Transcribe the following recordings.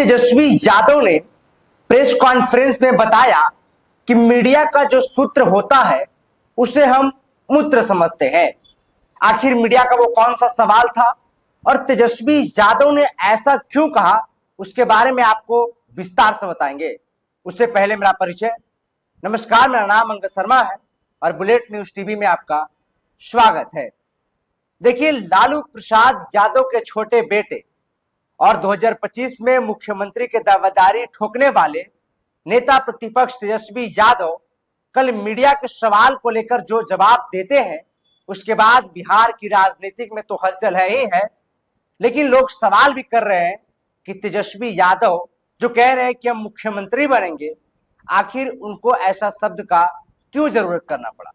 तेजस्वी यादव ने press conference में बताया कि मीडिया का जो सूत्र होता है उसे हम मूत्र समझते हैं। आखिर मीडिया का वो कौन सा सवाल था और तेजस्वी यादव ने ऐसा क्यों कहा, उसके बारे में आपको विस्तार से बताएंगे। उससे पहले मेरा परिचय। नमस्कार, मेरा नाम अंगद शर्मा है और बुलेट न्यूज टीवी में आपका स्वागत है। देखिए, लालू प्रसाद यादव के छोटे बेटे और 2025 में मुख्यमंत्री के दावेदारी ठोकने वाले नेता प्रतिपक्ष तेजस्वी यादव कल मीडिया के सवाल को लेकर जो जवाब देते हैं, उसके बाद बिहार की राजनीति में तो हलचल है ही है, लेकिन लोग सवाल भी कर रहे हैं कि तेजस्वी यादव जो कह रहे हैं कि हम मुख्यमंत्री बनेंगे, आखिर उनको ऐसा शब्द का क्यों जरूरत करना पड़ा।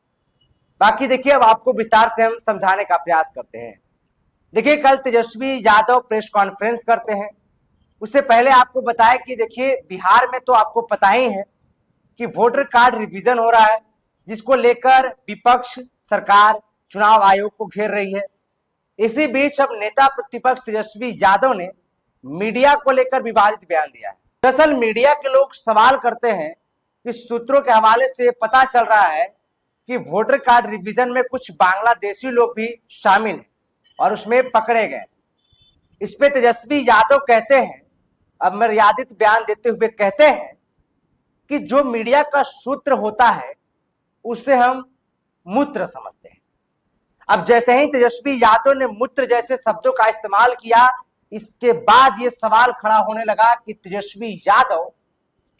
बाकी देखिए, अब आपको विस्तार से हम समझाने का प्रयास करते हैं। देखिए, कल तेजस्वी यादव प्रेस कॉन्फ्रेंस करते हैं। उससे पहले आपको बताया कि देखिए, बिहार में तो आपको पता ही है कि वोटर कार्ड रिवीजन हो रहा है, जिसको लेकर विपक्ष सरकार चुनाव आयोग को घेर रही है। इसी बीच अब नेता प्रतिपक्ष तेजस्वी यादव ने मीडिया को लेकर विवादित बयान दिया है। दरअसल मीडिया के लोग सवाल करते हैं कि सूत्रों के हवाले से पता चल रहा है कि वोटर कार्ड रिवीजन में कुछ बांग्लादेशी लोग भी शामिल हैं और उसमें पकड़े गए। इस पे तेजस्वी यादव कहते हैं, अब मर्यादित बयान देते हुए कहते हैं कि जो मीडिया का सूत्र होता है उसे हम मूत्र समझते हैं। अब जैसे ही तेजस्वी यादव ने मूत्र जैसे शब्दों का इस्तेमाल किया, इसके बाद यह सवाल खड़ा होने लगा कि तेजस्वी यादव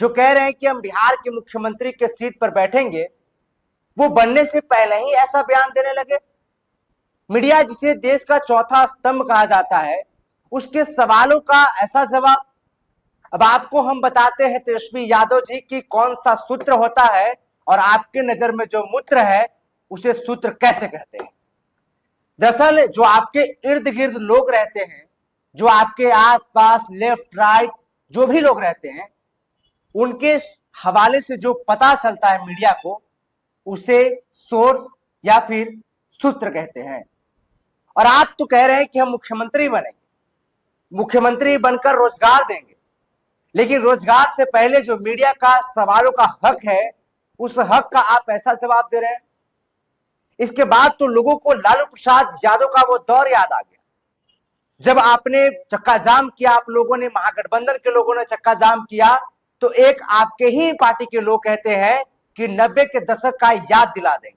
जो कह रहे हैं कि हम बिहार के मुख्यमंत्री के सीट पर बैठेंगे, वो बनने से पहले ही ऐसा बयान देने लगे। मीडिया जिसे देश का चौथा स्तंभ कहा जाता है, उसके सवालों का ऐसा जवाब। अब आपको हम बताते हैं तेजस्वी यादव जी की कौन सा सूत्र होता है और आपके नजर में जो मूत्र है उसे सूत्र कैसे कहते हैं। दरअसल जो आपके इर्द गिर्द लोग रहते हैं, जो आपके आसपास लेफ्ट राइट जो भी लोग रहते हैं, उनके हवाले से जो पता चलता है मीडिया को, उसे सोर्स या फिर सूत्र कहते हैं। और आप तो कह रहे हैं कि हम मुख्यमंत्री बनेंगे, मुख्यमंत्री बनकर रोजगार देंगे, लेकिन रोजगार से पहले जो मीडिया का सवालों का हक है, उस हक का आप ऐसा जवाब दे रहे हैं। इसके बाद तो लोगों को लालू प्रसाद यादव का वो दौर याद आ गया, जब आपने चक्का जाम किया, आप लोगों ने, महागठबंधन के लोगों ने चक्का जाम किया, तो एक आपके ही पार्टी के लोग कहते हैं कि 90 के दशक का याद दिला देंगे,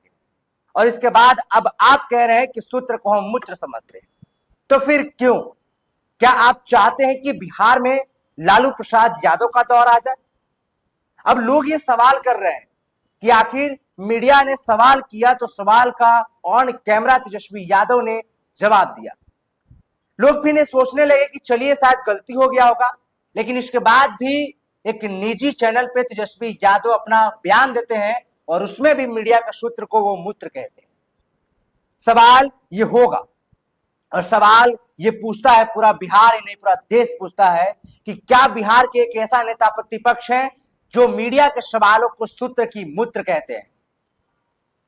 और इसके बाद अब आप कह रहे हैं कि सूत्र को हम मूत्र समझते हैं। तो फिर क्यों? क्या आप चाहते हैं कि बिहार में लालू प्रसाद यादव का दौर आ जाए? अब लोग ये सवाल कर रहे हैं कि आखिर मीडिया ने सवाल किया तो सवाल का ऑन कैमरा तेजस्वी यादव ने जवाब दिया। लोग फिर सोचने लगे कि चलिए शायद गलती हो गया होगा, लेकिन इसके बाद भी एक निजी चैनल पे तेजस्वी यादव अपना बयान देते हैं और उसमें भी मीडिया के सूत्र को वो मूत्र कहते हैं। सवाल ये होगा, और सवाल ये पूछता है पूरा बिहार ही नहीं, पूरा देश पूछता है कि क्या बिहार के एक ऐसा नेता प्रतिपक्ष है जो मीडिया के सवालों को सूत्र की मूत्र कहते हैं।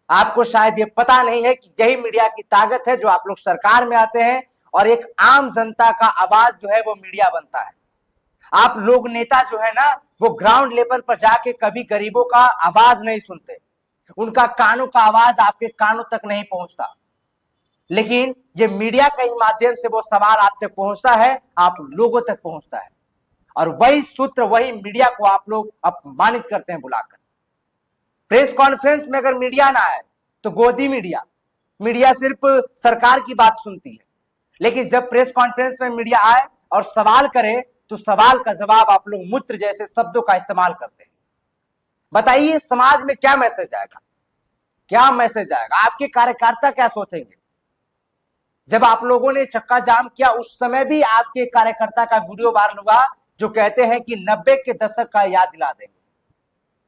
आपको शायद ये पता नहीं है कि यही मीडिया की ताकत है, जो आप लोग सरकार में आते हैं और एक आम जनता का आवाज जो है वो मीडिया बनता है। आप लोग नेता जो है ना, वो ग्राउंड लेवल पर जाके कभी गरीबों का आवाज नहीं सुनते, उनका कानों का आवाज आपके कानों तक नहीं पहुंचता, लेकिन ये मीडिया के ही माध्यम से वो सवाल आप तक पहुंचता है, आप लोगों तक पहुंचता है, और वही सूत्र, वही मीडिया को आप लोग अपमानित करते हैं बुलाकर। प्रेस कॉन्फ्रेंस में अगर मीडिया ना आए तो गोदी मीडिया, मीडिया सिर्फ सरकार की बात सुनती है, लेकिन जब प्रेस कॉन्फ्रेंस में मीडिया आए और सवाल करे तो सवाल का जवाब आप लोग मूत्र जैसे शब्दों का इस्तेमाल करते हैं। बताइए, समाज में क्या मैसेज आएगा? क्या मैसेज आएगा? आपके कार्यकर्ता क्या सोचेंगे? जब आप लोगों ने चक्का जाम किया, उस समय भी आपके कार्यकर्ता का वीडियो वायरल हुआ जो कहते हैं कि 90 के दशक का याद दिला देंगे।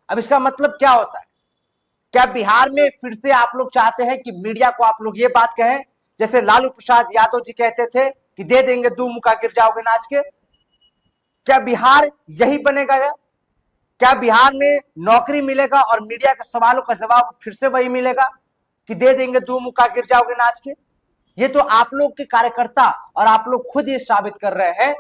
अब इसका मतलब क्या होता है? क्या बिहार में फिर से आप लोग चाहते हैं कि मीडिया को आप लोग ये बात कहें जैसे लालू प्रसाद यादव जी कहते थे कि दे देंगे दो मुक्का गिर जाओगे नाच के? क्या बिहार यही बनेगा? क्या बिहार में नौकरी मिलेगा और मीडिया के सवालों का जवाब फिर से वही मिलेगा कि दे देंगे दो मुक्का गिर जाओगे नाच के? ये तो आप लोग के कार्यकर्ता और आप लोग खुद ये साबित कर रहे हैं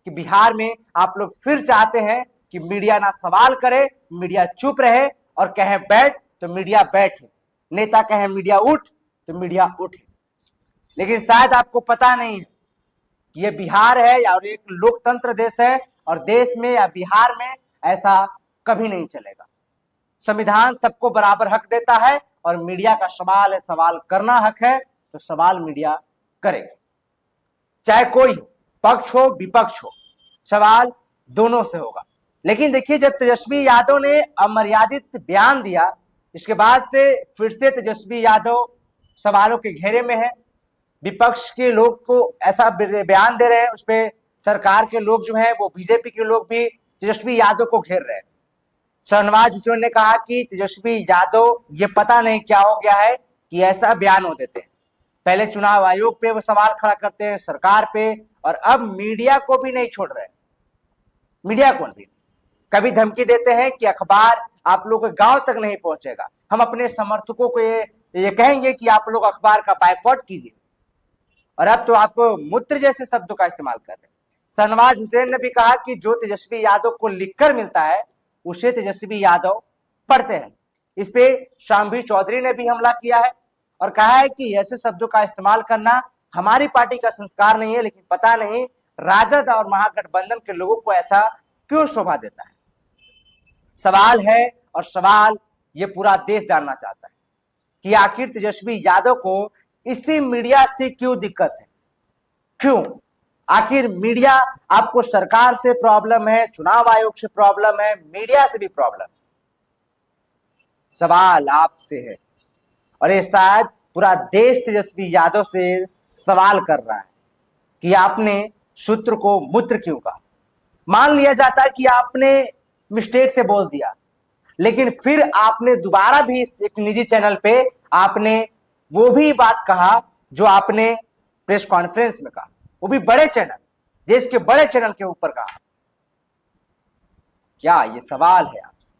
कि बिहार में आप लोग फिर चाहते हैं कि मीडिया ना सवाल करे, मीडिया चुप रहे, और कहे बैठ तो मीडिया बैठे, नेता कहे मीडिया उठ तो मीडिया उठे। लेकिन शायद आपको पता नहीं है कि ये बिहार है या एक लोकतंत्र देश है, और देश में या बिहार में ऐसा कभी नहीं चलेगा। संविधान सबको बराबर हक देता है, और मीडिया का सवाल है, सवाल करना हक है, तो सवाल मीडिया करेगी, चाहे कोई पक्ष हो विपक्ष हो, सवाल दोनों से होगा। लेकिन देखिए, जब तेजस्वी यादव ने अमर्यादित बयान दिया, इसके बाद से फिर से तेजस्वी यादव सवालों के घेरे में है। विपक्ष के लोग को ऐसा बयान दे रहे हैं, उस पर सरकार के लोग जो हैं वो बीजेपी के लोग भी तेजस्वी यादव को घेर रहे हैं। शहनवाज हुसैन ने कहा कि तेजस्वी यादव ये पता नहीं क्या हो गया है कि ऐसा बयान हो देते हैं। पहले चुनाव आयोग पे वो सवाल खड़ा करते हैं, सरकार पे, और अब मीडिया को भी नहीं छोड़ रहे। मीडिया को भी कभी धमकी देते हैं कि अखबार आप लोग के गांव तक नहीं पहुंचेगा, हम अपने समर्थकों को ये कहेंगे कि आप लोग अखबार का बायकॉट कीजिए, और अब तो आप मूत्र जैसे शब्दों का इस्तेमाल कर रहे हैं। शहनवाज हुसैन ने भी कहा कि जो तेजस्वी यादव को लिखकर मिलता है उसे तेजस्वी यादव पढ़ते हैं। इस पे शाम्भी चौधरी ने भी हमला किया है और कहा है कि ऐसे शब्दों का इस्तेमाल करना हमारी पार्टी का संस्कार नहीं है, लेकिन पता नहीं राजद और महागठबंधन के लोगों को ऐसा क्यों शोभा देता है। सवाल है, और सवाल ये पूरा देश जानना चाहता है कि आखिर तेजस्वी यादव को इसी मीडिया से क्यों दिक्कत है, क्यों? आखिर मीडिया, आपको सरकार से प्रॉब्लम है, चुनाव आयोग से प्रॉब्लम है, मीडिया से भी प्रॉब्लम। सवाल आपसे है, और ये शायद पूरा देश तेजस्वी यादव से सवाल कर रहा है कि आपने सूत्र को मूत्र क्यों कहा। मान लिया जाता है कि आपने मिस्टेक से बोल दिया, लेकिन फिर आपने दोबारा भी एक निजी चैनल पे आपने वो भी बात कहा जो आपने प्रेस कॉन्फ्रेंस में कहा, वो भी बड़े चैनल, देश के बड़े चैनल के ऊपर कहा। क्या ये सवाल है आपसे?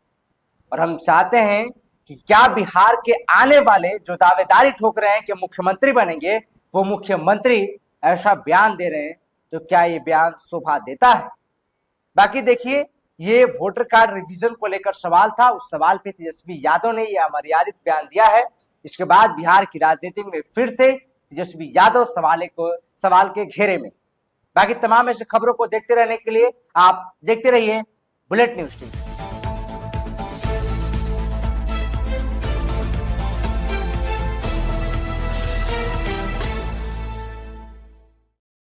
और हम चाहते हैं कि क्या बिहार के आने वाले जो दावेदारी ठोक रहे हैं कि मुख्यमंत्री बनेंगे, वो मुख्यमंत्री ऐसा बयान दे रहे हैं, तो क्या ये बयान शोभा देता है? बाकी देखिए, ये वोटर कार्ड रिवीजन को लेकर सवाल था, उस सवाल पे तेजस्वी यादव ने यह अमर्यादित बयान दिया है। इसके बाद बिहार की राजनीति में फिर से तेजस्वी यादव सवाल के घेरे में। बाकी तमाम ऐसी खबरों को देखते रहने के लिए आप देखते रहिए बुलेट न्यूज टीवी।